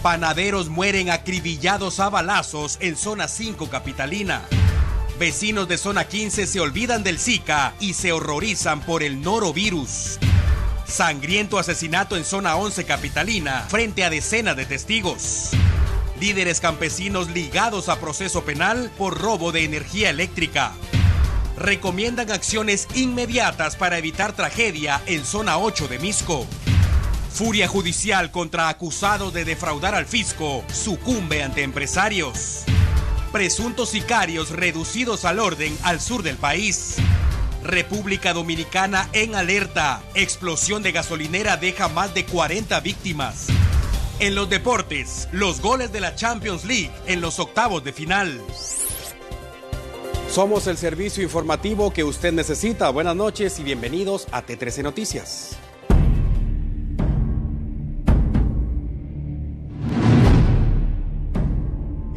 Panaderos mueren acribillados a balazos en zona 5 capitalina. Vecinos de zona 15 se olvidan del Zika y se horrorizan por el norovirus. Sangriento asesinato en zona 11 capitalina frente a decenas de testigos. Líderes campesinos ligados a proceso penal por robo de energía eléctrica. Recomiendan acciones inmediatas para evitar tragedia en zona 8 de Misco. Furia judicial contra acusados de defraudar al fisco sucumbe ante empresarios. Presuntos sicarios reducidos al orden al sur del país. República Dominicana en alerta. Explosión de gasolinera deja más de 40 víctimas. En los deportes, los goles de la Champions League en los octavos de final. Somos el servicio informativo que usted necesita. Buenas noches y bienvenidos a T13 Noticias.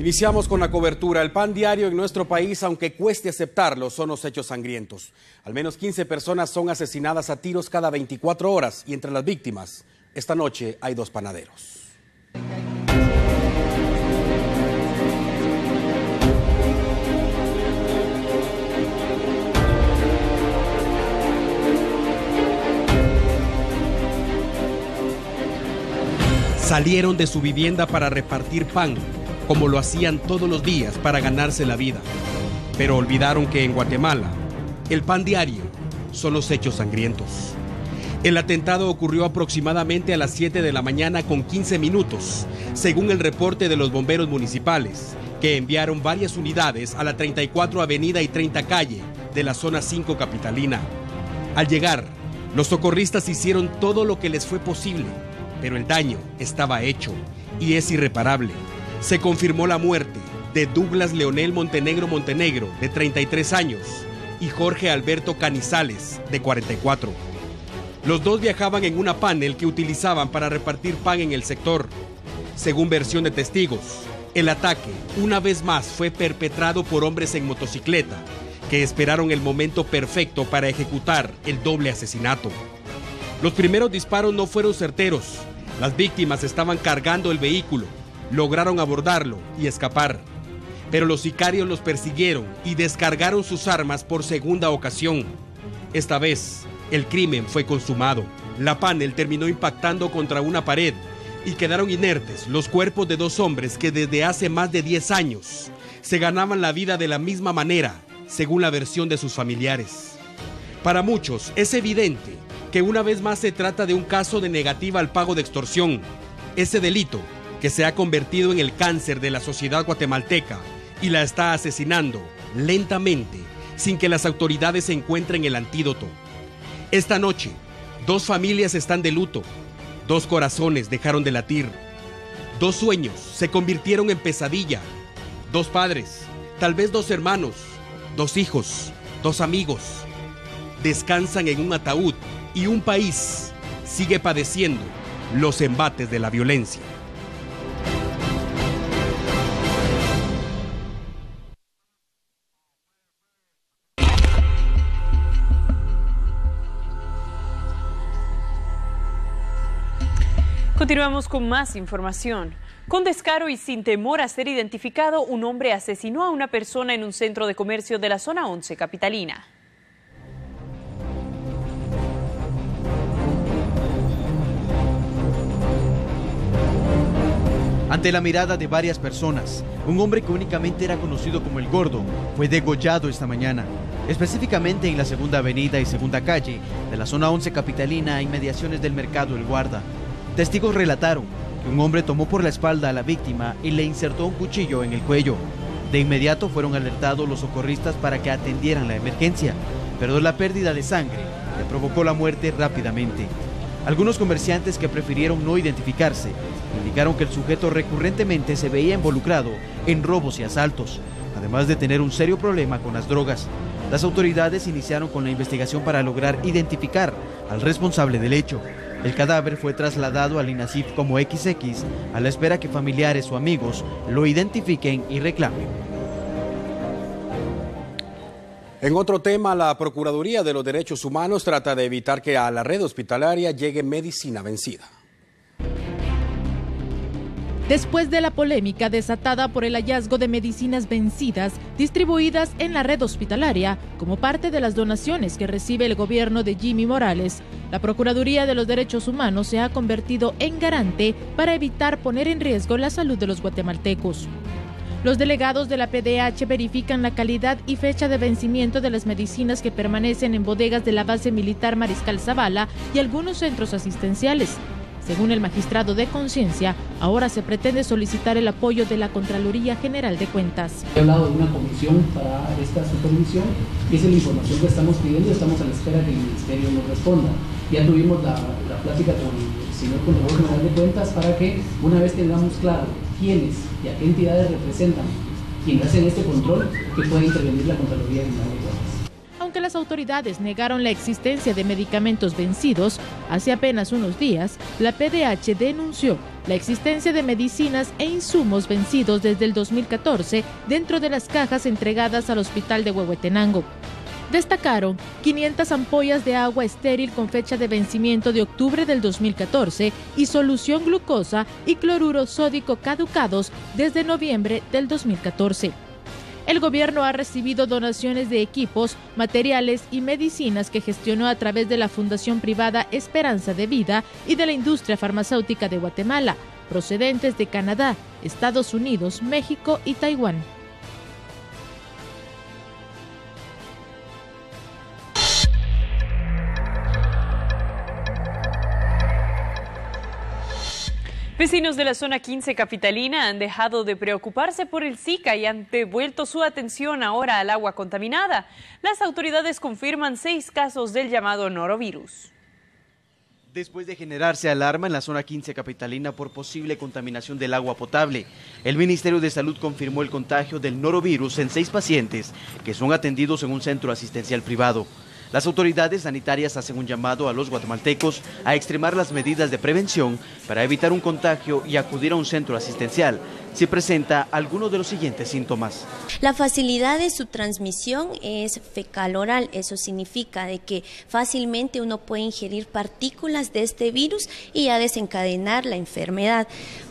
Iniciamos con la cobertura. El pan diario en nuestro país, aunque cueste aceptarlo, son los hechos sangrientos. Al menos 15 personas son asesinadas a tiros cada 24 horas y entre las víctimas, esta noche hay 2 panaderos. Salieron de su vivienda para repartir pan, como lo hacían todos los días para ganarse la vida. Pero olvidaron que en Guatemala, el pan diario son los hechos sangrientos. El atentado ocurrió aproximadamente a las 7 de la mañana con 15 minutos, según el reporte de los bomberos municipales, que enviaron varias unidades a la 34 Avenida y 30 Calle de la zona 5 capitalina. Al llegar, los socorristas hicieron todo lo que les fue posible, pero el daño estaba hecho y es irreparable. Se confirmó la muerte de Douglas Leonel Montenegro, de 33 años, y Jorge Alberto Canizales, de 44. Los dos viajaban en una panel que utilizaban para repartir pan en el sector. Según versión de testigos, el ataque, una vez más, fue perpetrado por hombres en motocicleta, que esperaron el momento perfecto para ejecutar el doble asesinato. Los primeros disparos no fueron certeros. Las víctimas estaban cargando el vehículo. Lograron abordarlo y escapar. Pero los sicarios los persiguieron y descargaron sus armas por segunda ocasión. Esta vez, el crimen fue consumado. La panel terminó impactando contra una pared y quedaron inertes los cuerpos de 2 hombres que desde hace más de 10 años se ganaban la vida de la misma manera, según la versión de sus familiares. Para muchos es evidente que una vez más se trata de un caso de negativa al pago de extorsión. Ese delito que se ha convertido en el cáncer de la sociedad guatemalteca y la está asesinando lentamente sin que las autoridades encuentren el antídoto. Esta noche, 2 familias están de luto, 2 corazones dejaron de latir, 2 sueños se convirtieron en pesadilla, 2 padres, tal vez 2 hermanos, 2 hijos, 2 amigos, descansan en un ataúd y un país sigue padeciendo los embates de la violencia. Continuamos con más información. Con descaro y sin temor a ser identificado, un hombre asesinó a una persona en un centro de comercio de la zona 11 capitalina. Ante la mirada de varias personas, un hombre que únicamente era conocido como el Gordo fue degollado esta mañana, específicamente en la Segunda Avenida y Segunda Calle de la zona 11 capitalina, inmediaciones del mercado El Guarda. Testigos relataron que un hombre tomó por la espalda a la víctima y le insertó un cuchillo en el cuello. De inmediato fueron alertados los socorristas para que atendieran la emergencia, pero la pérdida de sangre le provocó la muerte rápidamente. Algunos comerciantes que prefirieron no identificarse indicaron que el sujeto recurrentemente se veía involucrado en robos y asaltos, además de tener un serio problema con las drogas. Las autoridades iniciaron con la investigación para lograr identificar al responsable del hecho. El cadáver fue trasladado al INASIF como XX a la espera que familiares o amigos lo identifiquen y reclamen. En otro tema, la Procuraduría de los Derechos Humanos trata de evitar que a la red hospitalaria llegue medicina vencida. después de la polémica desatada por el hallazgo de medicinas vencidas distribuidas en la red hospitalaria como parte de las donaciones que recibe el gobierno de Jimmy Morales. La Procuraduría de los Derechos Humanos se ha convertido en garante para evitar poner en riesgo la salud de los guatemaltecos. Los delegados de la PDH verifican la calidad y fecha de vencimiento de las medicinas que permanecen en bodegas de la base militar Mariscal Zavala y algunos centros asistenciales. Según el magistrado de conciencia, ahora se pretende solicitar el apoyo de la Contraloría General de Cuentas. He hablado de una comisión para esta supervisión y esa es la información que estamos pidiendo y estamos a la espera que el Ministerio nos responda. Ya tuvimos la plática con el señor Contralor General de Cuentas para que una vez tengamos claro quiénes y a qué entidades representan quienes hacen este control, que pueda intervenir la Contraloría General de Cuentas. Aunque las autoridades negaron la existencia de medicamentos vencidos, hace apenas unos días, la PDH denunció la existencia de medicinas e insumos vencidos desde el 2014 dentro de las cajas entregadas al hospital de Huehuetenango. Destacaron 500 ampollas de agua estéril con fecha de vencimiento de octubre del 2014 y solución glucosa y cloruro sódico caducados desde noviembre del 2014. El gobierno ha recibido donaciones de equipos, materiales y medicinas que gestionó a través de la Fundación Privada Esperanza de Vida y de la industria farmacéutica de Guatemala, procedentes de Canadá, Estados Unidos, México y Taiwán. Vecinos de la zona 15 capitalina han dejado de preocuparse por el Zika y han devuelto su atención ahora al agua contaminada. Las autoridades confirman 6 casos del llamado norovirus. Después de generarse alarma en la zona 15 capitalina por posible contaminación del agua potable, el Ministerio de Salud confirmó el contagio del norovirus en 6 pacientes que son atendidos en un centro asistencial privado. Las autoridades sanitarias hacen un llamado a los guatemaltecos a extremar las medidas de prevención para evitar un contagio y acudir a un centro asistencial si presenta alguno de los siguientes síntomas. La facilidad de su transmisión es fecal-oral, eso significa de que fácilmente uno puede ingerir partículas de este virus y ya desencadenar la enfermedad.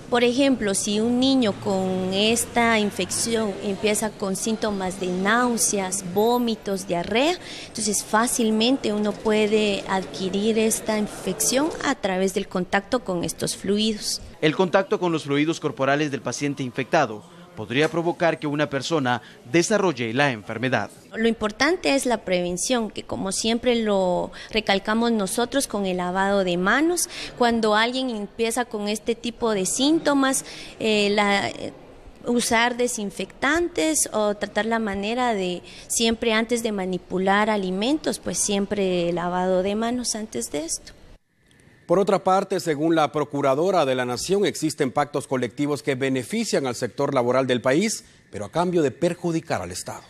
Por ejemplo, si un niño con esta infección empieza con síntomas de náuseas, vómitos, diarrea, entonces fácilmente uno puede adquirir esta infección a través del contacto con estos fluidos. El contacto con los fluidos corporales del paciente infectado podría provocar que una persona desarrolle la enfermedad. Lo importante es la prevención, que como siempre lo recalcamos nosotros con el lavado de manos. Cuando alguien empieza con este tipo de síntomas, usar desinfectantes o tratar la manera de siempre antes de manipular alimentos, pues siempre lavado de manos antes de esto. Por otra parte, según la Procuradora de la Nación, existen pactos colectivos que benefician al sector laboral del país, pero a cambio de perjudicar al Estado.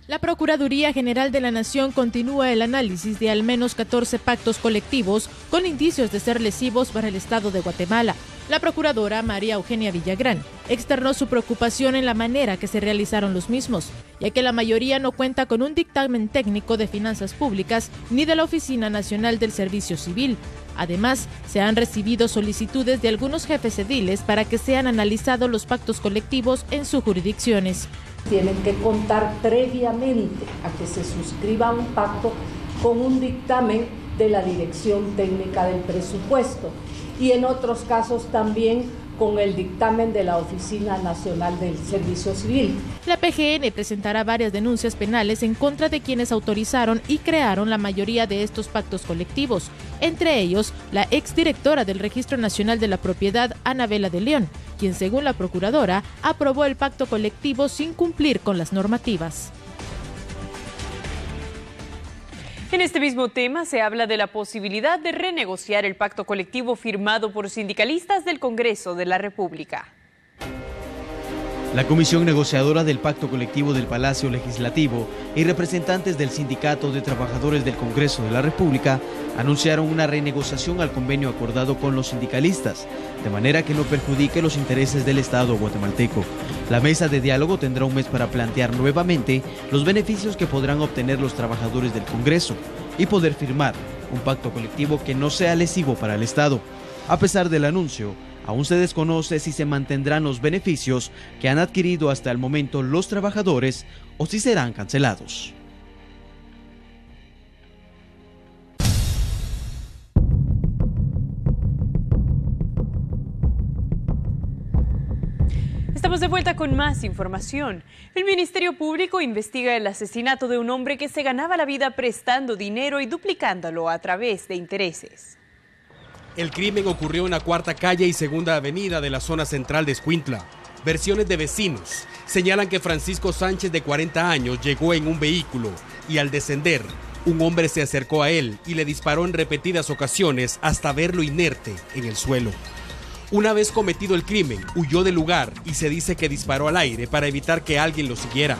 La Procuraduría General de la Nación continúa el análisis de al menos 14 pactos colectivos con indicios de ser lesivos para el Estado de Guatemala. La procuradora María Eugenia Villagrán externó su preocupación en la manera que se realizaron los mismos, ya que la mayoría no cuenta con un dictamen técnico de finanzas públicas ni de la Oficina Nacional del Servicio Civil. Además, se han recibido solicitudes de algunos jefes ediles para que sean analizados los pactos colectivos en sus jurisdicciones. Tienen que contar previamente a que se suscriba un pacto con un dictamen de la Dirección Técnica del Presupuesto y en otros casos también con el dictamen de la Oficina Nacional del Servicio Civil. La PGN presentará varias denuncias penales en contra de quienes autorizaron y crearon la mayoría de estos pactos colectivos, entre ellos la exdirectora del Registro Nacional de la Propiedad, Anabela de León, quien según la procuradora aprobó el pacto colectivo sin cumplir con las normativas. En este mismo tema se habla de la posibilidad de renegociar el pacto colectivo firmado por sindicalistas del Congreso de la República. La Comisión Negociadora del Pacto Colectivo del Palacio Legislativo y representantes del Sindicato de Trabajadores del Congreso de la República anunciaron una renegociación al convenio acordado con los sindicalistas, de manera que no perjudique los intereses del Estado guatemalteco. La mesa de diálogo tendrá un mes para plantear nuevamente los beneficios que podrán obtener los trabajadores del Congreso y poder firmar un pacto colectivo que no sea lesivo para el Estado. A pesar del anuncio, Aún se desconoce si se mantendrán los beneficios que han adquirido hasta el momento los trabajadores o si serán cancelados. Estamos de vuelta con más información. El Ministerio Público investiga el asesinato de un hombre que se ganaba la vida prestando dinero y duplicándolo a través de intereses. El crimen ocurrió en la Cuarta Calle y Segunda Avenida de la zona central de Escuintla. Versiones de vecinos señalan que Francisco Sánchez, de 40 años, llegó en un vehículo y al descender, un hombre se acercó a él y le disparó en repetidas ocasiones hasta verlo inerte en el suelo. Una vez cometido el crimen, huyó del lugar y se dice que disparó al aire para evitar que alguien lo siguiera.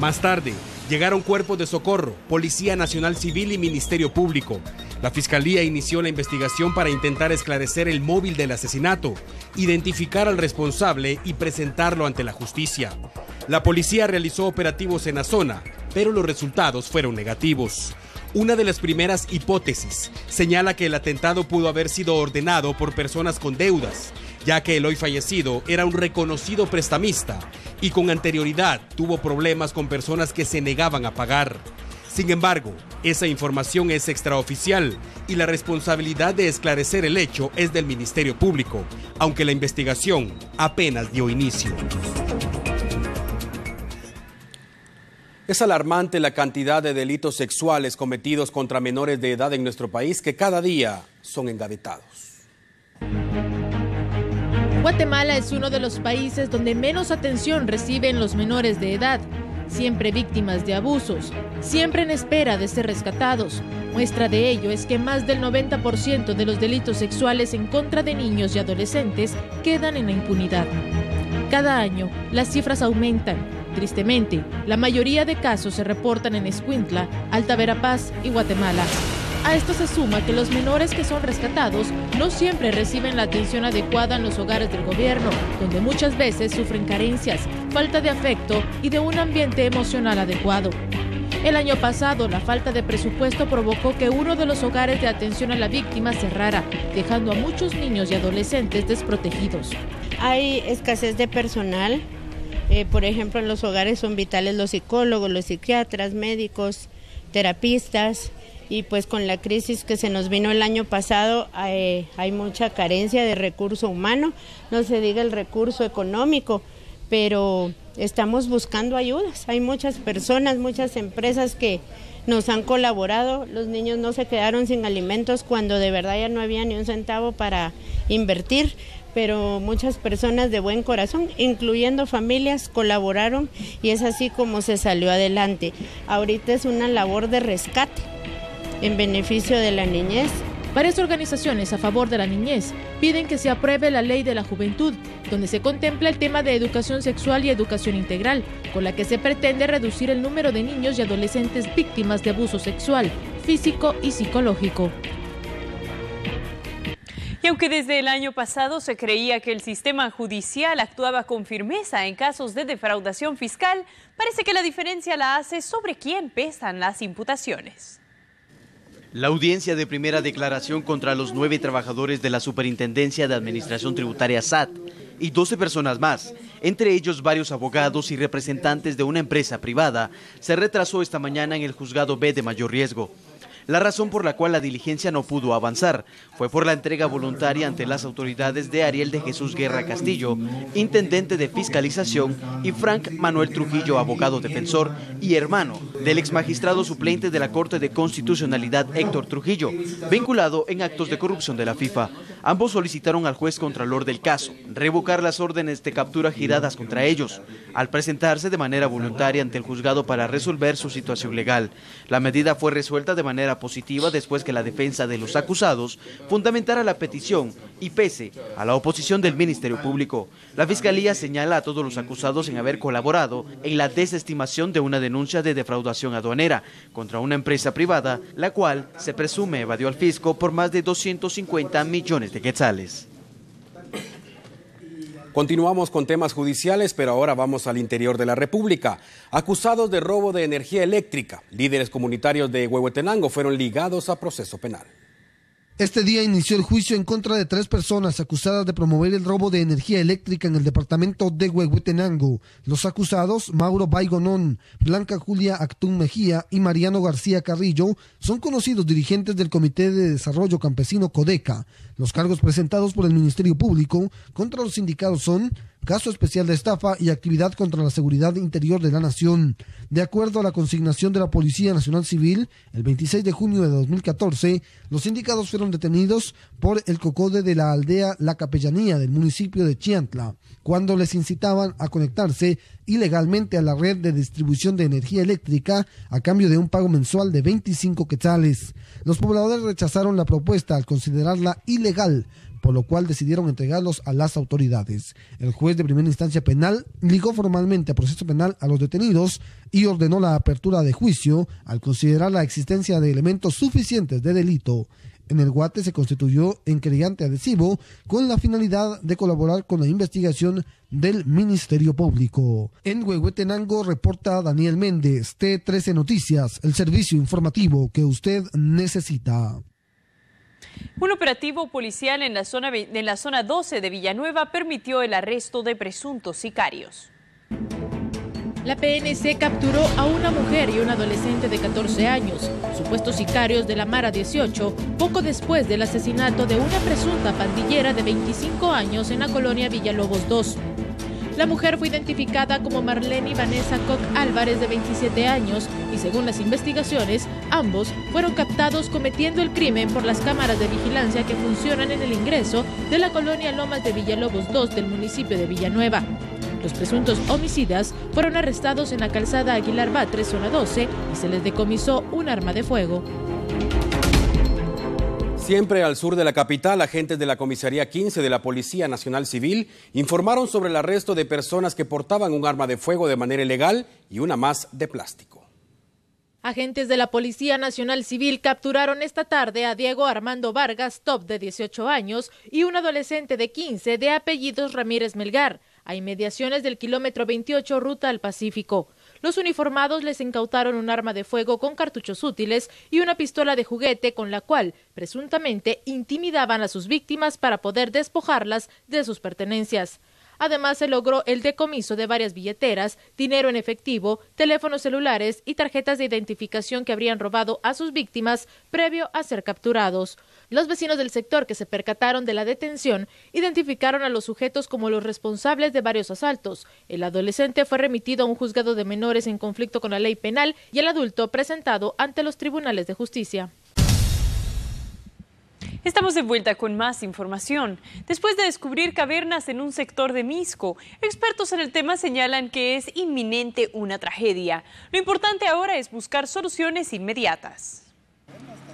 Más tarde, llegaron cuerpos de socorro, Policía Nacional Civil y Ministerio Público. La Fiscalía inició la investigación para intentar esclarecer el móvil del asesinato, identificar al responsable y presentarlo ante la justicia. La policía realizó operativos en la zona, pero los resultados fueron negativos. Una de las primeras hipótesis señala que el atentado pudo haber sido ordenado por personas con deudas, ya que el hoy fallecido era un reconocido prestamista y con anterioridad tuvo problemas con personas que se negaban a pagar. Sin embargo, esa información es extraoficial y la responsabilidad de esclarecer el hecho es del Ministerio Público, aunque la investigación apenas dio inicio. Es alarmante la cantidad de delitos sexuales cometidos contra menores de edad en nuestro país que cada día son engavetados. Guatemala es uno de los países donde menos atención reciben los menores de edad, siempre víctimas de abusos, siempre en espera de ser rescatados. Muestra de ello es que más del 90% de los delitos sexuales en contra de niños y adolescentes quedan en la impunidad. Cada año, las cifras aumentan. Tristemente, la mayoría de casos se reportan en Escuintla, Alta Verapaz y Guatemala. A esto se suma que los menores que son rescatados no siempre reciben la atención adecuada en los hogares del gobierno, donde muchas veces sufren carencias, falta de afecto y de un ambiente emocional adecuado. El año pasado, la falta de presupuesto provocó que uno de los hogares de atención a la víctima cerrara, dejando a muchos niños y adolescentes desprotegidos. Hay escasez de personal. Por ejemplo, en los hogares son vitales los psicólogos, los psiquiatras, médicos, terapistas, y pues con la crisis que se nos vino el año pasado hay mucha carencia de recurso humano, no se diga el recurso económico, pero estamos buscando ayudas. Hay muchas personas, muchas empresas que nos han colaborado. Los niños no se quedaron sin alimentos cuando de verdad ya no había ni un centavo para invertir, pero muchas personas de buen corazón, incluyendo familias, colaboraron y es así como se salió adelante. Ahorita es una labor de rescate en beneficio de la niñez. Varias organizaciones a favor de la niñez piden que se apruebe la Ley de la Juventud, donde se contempla el tema de educación sexual y educación integral, con la que se pretende reducir el número de niños y adolescentes víctimas de abuso sexual, físico y psicológico. Y aunque desde el año pasado se creía que el sistema judicial actuaba con firmeza en casos de defraudación fiscal, parece que la diferencia la hace sobre quién pesan las imputaciones. La audiencia de primera declaración contra los 9 trabajadores de la Superintendencia de Administración Tributaria SAT y 12 personas más, entre ellos varios abogados y representantes de una empresa privada, se retrasó esta mañana en el Juzgado B de Mayor Riesgo. La razón por la cual la diligencia no pudo avanzar fue por la entrega voluntaria ante las autoridades de Ariel de Jesús Guerra Castillo, intendente de fiscalización, y Frank Manuel Trujillo, abogado defensor y hermano del exmagistrado suplente de la Corte de Constitucionalidad Héctor Trujillo, vinculado en actos de corrupción de la FIFA. Ambos solicitaron al juez contralor del caso revocar las órdenes de captura giradas contra ellos, al presentarse de manera voluntaria ante el juzgado para resolver su situación legal. La medida fue resuelta de manera positiva después que la defensa de los acusados fundamentara la petición y pese a la oposición del Ministerio Público. La Fiscalía señala a todos los acusados en haber colaborado en la desestimación de una denuncia de defraudación aduanera contra una empresa privada, la cual se presume evadió al fisco por más de 250 millones de quetzales. Continuamos con temas judiciales, pero ahora vamos al interior de la República. Acusados de robo de energía eléctrica, líderes comunitarios de Huehuetenango fueron ligados a proceso penal. Este día inició el juicio en contra de 3 personas acusadas de promover el robo de energía eléctrica en el departamento de Huehuetenango. Los acusados, Mauro Baigonón, Blanca Julia Actún Mejía y Mariano García Carrillo, son conocidos dirigentes del Comité de Desarrollo Campesino CODECA. Los cargos presentados por el Ministerio Público contra los sindicados son caso especial de estafa y actividad contra la seguridad interior de la nación. De acuerdo a la consignación de la Policía Nacional Civil, el 26 de junio de 2014, los sindicados fueron detenidos por el COCODE de la aldea La Capellanía del municipio de Chiantla, cuando les incitaban a conectarse ilegalmente a la red de distribución de energía eléctrica a cambio de un pago mensual de 25 quetzales. Los pobladores rechazaron la propuesta al considerarla ilegal, por lo cual decidieron entregarlos a las autoridades. El juez de primera instancia penal ligó formalmente a proceso penal a los detenidos y ordenó la apertura de juicio al considerar la existencia de elementos suficientes de delito. En el Guate se constituyó en querellante adhesivo con la finalidad de colaborar con la investigación del Ministerio Público. En Huehuetenango reporta Daniel Méndez, T13 Noticias, el servicio informativo que usted necesita. Un operativo policial en la zona 12 de Villanueva permitió el arresto de presuntos sicarios. La PNC capturó a una mujer y un adolescente de 14 años, supuestos sicarios de la Mara 18, poco después del asesinato de una presunta pandillera de 25 años en la colonia Villalobos 2. La mujer fue identificada como Marlene Vanessa Koch Álvarez, de 27 años, y según las investigaciones, ambos fueron captados cometiendo el crimen por las cámaras de vigilancia que funcionan en el ingreso de la colonia Lomas de Villalobos 2 del municipio de Villanueva. Los presuntos homicidas fueron arrestados en la calzada Aguilar Batres, zona 12, y se les decomisó un arma de fuego. Siempre al sur de la capital, agentes de la Comisaría 15 de la Policía Nacional Civil informaron sobre el arresto de personas que portaban un arma de fuego de manera ilegal y una más de plástico. Agentes de la Policía Nacional Civil capturaron esta tarde a Diego Armando Vargas Top, de 18 años, y un adolescente de 15 de apellidos Ramírez Melgar, a inmediaciones del kilómetro 28 ruta al Pacífico. Los uniformados les incautaron un arma de fuego con cartuchos útiles y una pistola de juguete con la cual presuntamente intimidaban a sus víctimas para poder despojarlas de sus pertenencias. Además, se logró el decomiso de varias billeteras, dinero en efectivo, teléfonos celulares y tarjetas de identificación que habrían robado a sus víctimas previo a ser capturados. Los vecinos del sector que se percataron de la detención identificaron a los sujetos como los responsables de varios asaltos. El adolescente fue remitido a un juzgado de menores en conflicto con la ley penal y el adulto presentado ante los tribunales de justicia. Estamos de vuelta con más información. Después de descubrir cavernas en un sector de Misco, expertos en el tema señalan que es inminente una tragedia. Lo importante ahora es buscar soluciones inmediatas.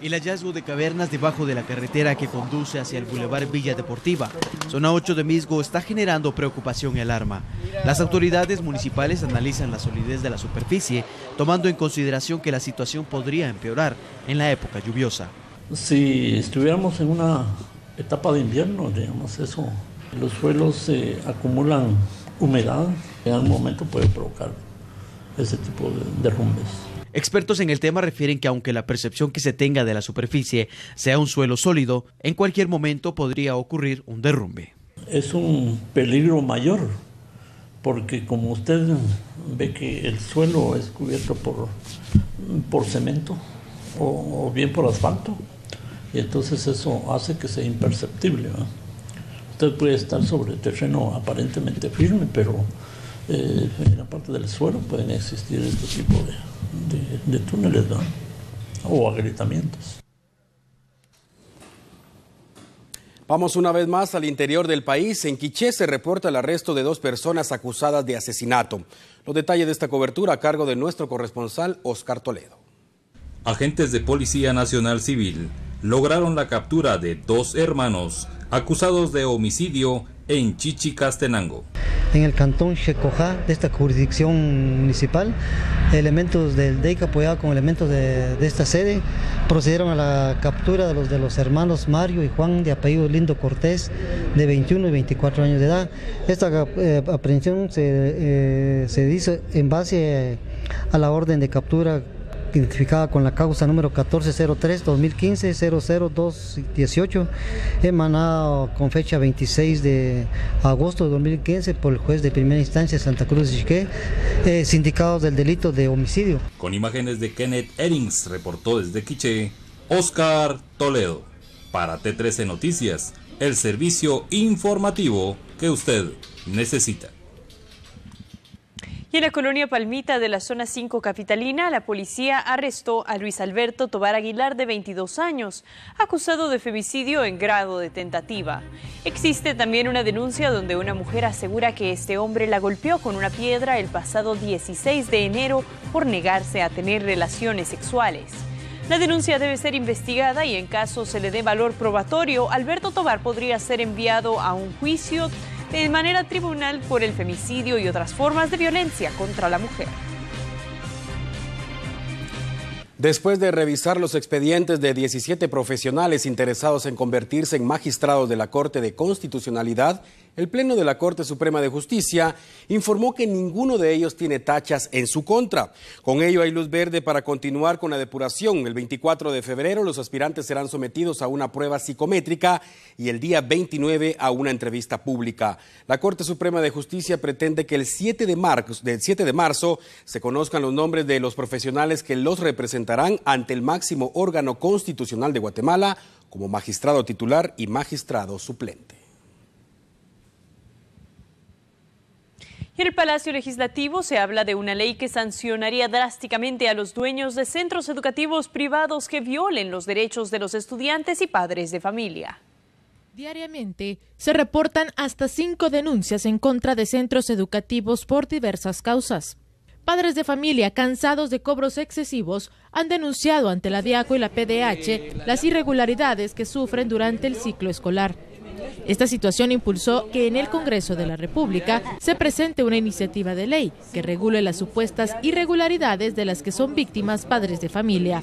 El hallazgo de cavernas debajo de la carretera que conduce hacia el Boulevard Villa Deportiva, zona 8 de Misco, está generando preocupación y alarma. Las autoridades municipales analizan la solidez de la superficie, tomando en consideración que la situación podría empeorar en la época lluviosa. Si estuviéramos en una etapa de invierno, digamos eso, los suelos acumulan humedad, en algún momento puede provocar ese tipo de derrumbes. Expertos en el tema refieren que aunque la percepción que se tenga de la superficie sea un suelo sólido, en cualquier momento podría ocurrir un derrumbe. Es un peligro mayor, porque como usted ve que el suelo es cubierto por cemento o bien por asfalto, y entonces eso hace que sea imperceptible, ¿no? Usted puede estar sobre terreno aparentemente firme, pero en la parte del suelo pueden existir este tipo de túneles, ¿no? O agrietamientos. Vamos una vez más al interior del país. En Quiché se reporta el arresto de 2 personas acusadas de asesinato. Los detalles de esta cobertura a cargo de nuestro corresponsal Oscar Toledo. Agentes de Policía Nacional Civil lograron la captura de 2 hermanos acusados de homicidio en Chichicastenango. En el cantón Xecojá de esta jurisdicción municipal, elementos del DEIC apoyados con elementos de esta sede procedieron a la captura de los hermanos Mario y Juan, de apellido Lindo Cortés, de 21 y 24 años de edad. Esta aprehensión se hizo en base a la orden de captura identificada con la causa número 1403-2015-00218, emanada con fecha 26 de agosto de 2015 por el juez de primera instancia Santa Cruz de Chiché, sindicados del delito de homicidio. Con imágenes de Kenneth Erings, reportó desde Quiché, Oscar Toledo. Para T13 Noticias, el servicio informativo que usted necesita. Y en la colonia Palmita de la zona 5 capitalina, la policía arrestó a Luis Alberto Tobar Aguilar, de 22 años, acusado de femicidio en grado de tentativa. Existe también una denuncia donde una mujer asegura que este hombre la golpeó con una piedra el pasado 16 de enero por negarse a tener relaciones sexuales. La denuncia debe ser investigada y en caso se le dé valor probatorio, Alberto Tobar podría ser enviado a un juicio de manera tribunal por el femicidio y otras formas de violencia contra la mujer. Después de revisar los expedientes de 17 profesionales interesados en convertirse en magistrados de la Corte de Constitucionalidad, el Pleno de la Corte Suprema de Justicia informó que ninguno de ellos tiene tachas en su contra. Con ello hay luz verde para continuar con la depuración. El 24 de febrero los aspirantes serán sometidos a una prueba psicométrica y el día 29 a una entrevista pública. La Corte Suprema de Justicia pretende que el 7 de marzo se conozcan los nombres de los profesionales que los representarán ante el máximo órgano constitucional de Guatemala como magistrado titular y magistrado suplente. Y en el Palacio Legislativo se habla de una ley que sancionaría drásticamente a los dueños de centros educativos privados que violen los derechos de los estudiantes y padres de familia. Diariamente se reportan hasta 5 denuncias en contra de centros educativos por diversas causas. Padres de familia cansados de cobros excesivos han denunciado ante la DIACO y la PDH las irregularidades que sufren durante el ciclo escolar. Esta situación impulsó que en el Congreso de la República se presente una iniciativa de ley que regule las supuestas irregularidades de las que son víctimas padres de familia.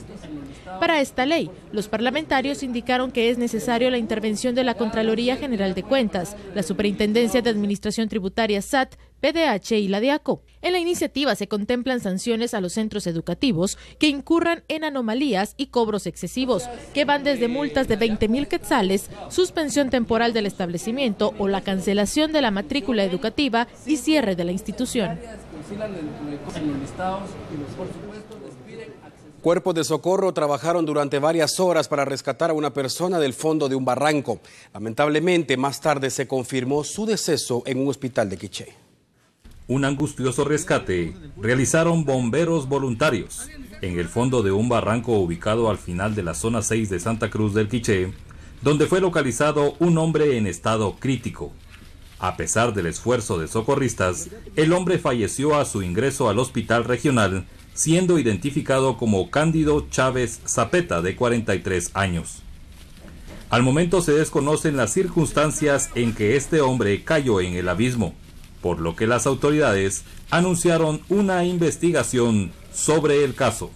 Para esta ley, los parlamentarios indicaron que es necesario la intervención de la Contraloría General de Cuentas, la Superintendencia de Administración Tributaria SAT, PDH y la DIACO. En la iniciativa se contemplan sanciones a los centros educativos que incurran en anomalías y cobros excesivos, que van desde multas de 20,000 quetzales, suspensión temporal del establecimiento o la cancelación de la matrícula educativa y cierre de la institución. Cuerpos de socorro trabajaron durante varias horas para rescatar a una persona del fondo de un barranco. Lamentablemente, más tarde se confirmó su deceso en un hospital de Quiché. Un angustioso rescate realizaron bomberos voluntarios en el fondo de un barranco ubicado al final de la zona 6 de Santa Cruz del Quiché, donde fue localizado un hombre en estado crítico. A pesar del esfuerzo de socorristas, el hombre falleció a su ingreso al hospital regional, siendo identificado como Cándido Chávez Zapeta, de 43 años. Al momento se desconocen las circunstancias en que este hombre cayó en el abismo, por lo que las autoridades anunciaron una investigación sobre el caso.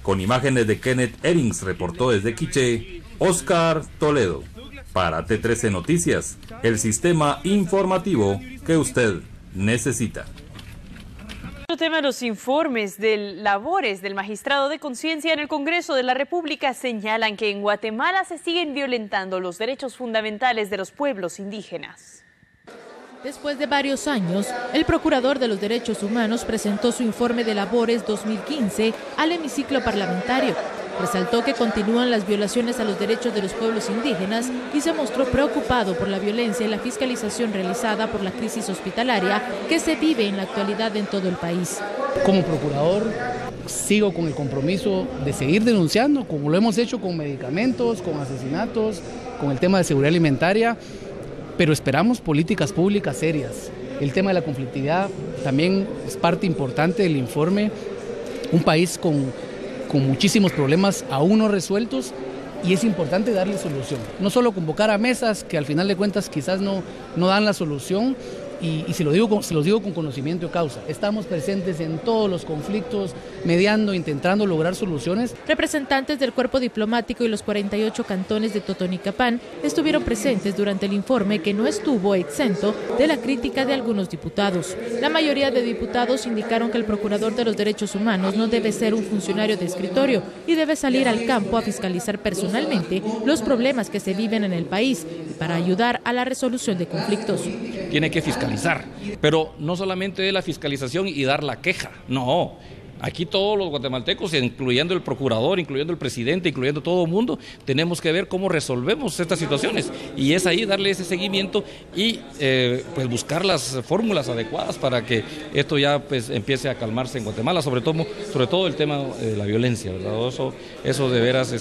Con imágenes de Kenneth Erings, reportó desde Quiché, Oscar Toledo. Para T13 Noticias, el sistema informativo que usted necesita. Otro tema, los informes de labores del magistrado de conciencia en el Congreso de la República señalan que en Guatemala se siguen violentando los derechos fundamentales de los pueblos indígenas. Después de varios años, el Procurador de los Derechos Humanos presentó su informe de labores 2015 al hemiciclo parlamentario. Resaltó que continúan las violaciones a los derechos de los pueblos indígenas y se mostró preocupado por la violencia y la fiscalización realizada por la crisis hospitalaria que se vive en la actualidad en todo el país. Como procurador, sigo con el compromiso de seguir denunciando, como lo hemos hecho con medicamentos, con asesinatos, con el tema de seguridad alimentaria, pero esperamos políticas públicas serias. El tema de la conflictividad también es parte importante del informe. Un país con muchísimos problemas aún no resueltos y es importante darle solución. No solo convocar a mesas que al final de cuentas quizás no dan la solución, y se los digo con conocimiento de causa. Estamos presentes en todos los conflictos, mediando, intentando lograr soluciones. Representantes del cuerpo diplomático y los 48 cantones de Totonicapán estuvieron presentes durante el informe, que no estuvo exento de la crítica de algunos diputados. La mayoría de diputados indicaron que el procurador de los derechos humanos no debe ser un funcionario de escritorio y debe salir al campo a fiscalizar personalmente los problemas que se viven en el país y para ayudar a la resolución de conflictos. Tiene que fiscalizar, pero no solamente de la fiscalización y dar la queja, no. Aquí todos los guatemaltecos, incluyendo el procurador, incluyendo el presidente, incluyendo todo el mundo, tenemos que ver cómo resolvemos estas situaciones. Y es ahí darle ese seguimiento y pues buscar las fórmulas adecuadas para que esto ya pues empiece a calmarse en Guatemala, sobre todo el tema de la violencia, ¿verdad? Eso de veras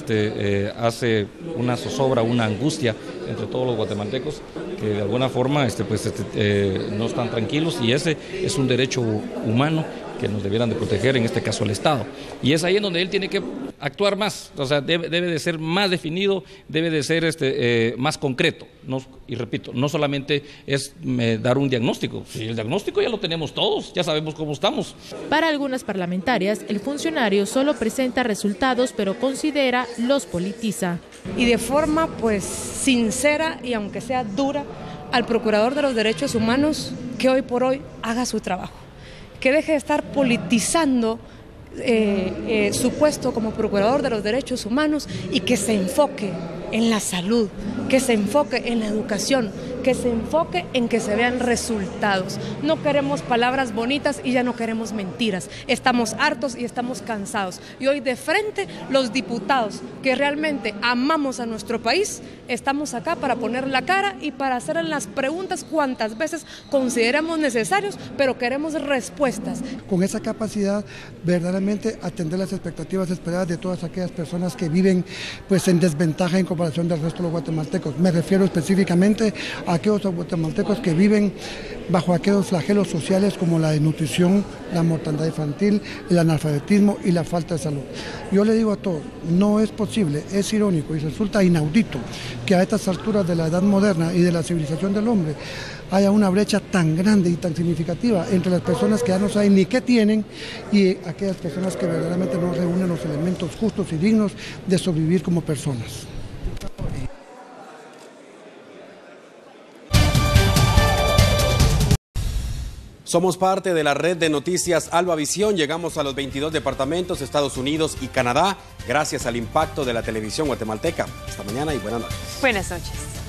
hace una zozobra, una angustia entre todos los guatemaltecos que de alguna forma no están tranquilos, y ese es un derecho humano que nos debieran de proteger, en este caso el Estado. Y es ahí en donde él tiene que actuar más, o sea, debe de ser más definido, debe de ser más concreto. Y repito, no solamente es dar un diagnóstico, si el diagnóstico ya lo tenemos todos, ya sabemos cómo estamos. Para algunas parlamentarias, el funcionario solo presenta resultados, pero considera los politiza. Y de forma pues sincera y aunque sea dura, al Procurador de los Derechos Humanos que hoy por hoy haga su trabajo, que deje de estar politizando su puesto como Procurador de los Derechos Humanos y que se enfoque en la salud, que se enfoque en la educación, que se enfoque en que se vean resultados. No queremos palabras bonitas y ya no queremos mentiras. Estamos hartos y estamos cansados. Y hoy de frente los diputados que realmente amamos a nuestro país, estamos acá para poner la cara y para hacer las preguntas cuantas veces consideramos necesarios, pero queremos respuestas. Con esa capacidad, verdaderamente atender las expectativas esperadas de todas aquellas personas que viven pues en desventaja en comparación del resto de los guatemaltecos. Me refiero específicamente a aquellos guatemaltecos que viven bajo aquellos flagelos sociales como la desnutrición, la mortandad infantil, el analfabetismo y la falta de salud. Yo le digo a todos, no es posible, es irónico y resulta inaudito que a estas alturas de la edad moderna y de la civilización del hombre haya una brecha tan grande y tan significativa entre las personas que ya no saben ni qué tienen y aquellas personas que verdaderamente no reúnen los elementos justos y dignos de sobrevivir como personas. Somos parte de la red de noticias Alba Visión. Llegamos a los 22 departamentos, Estados Unidos y Canadá, gracias al impacto de la televisión guatemalteca. Hasta mañana y buenas noches. Buenas noches.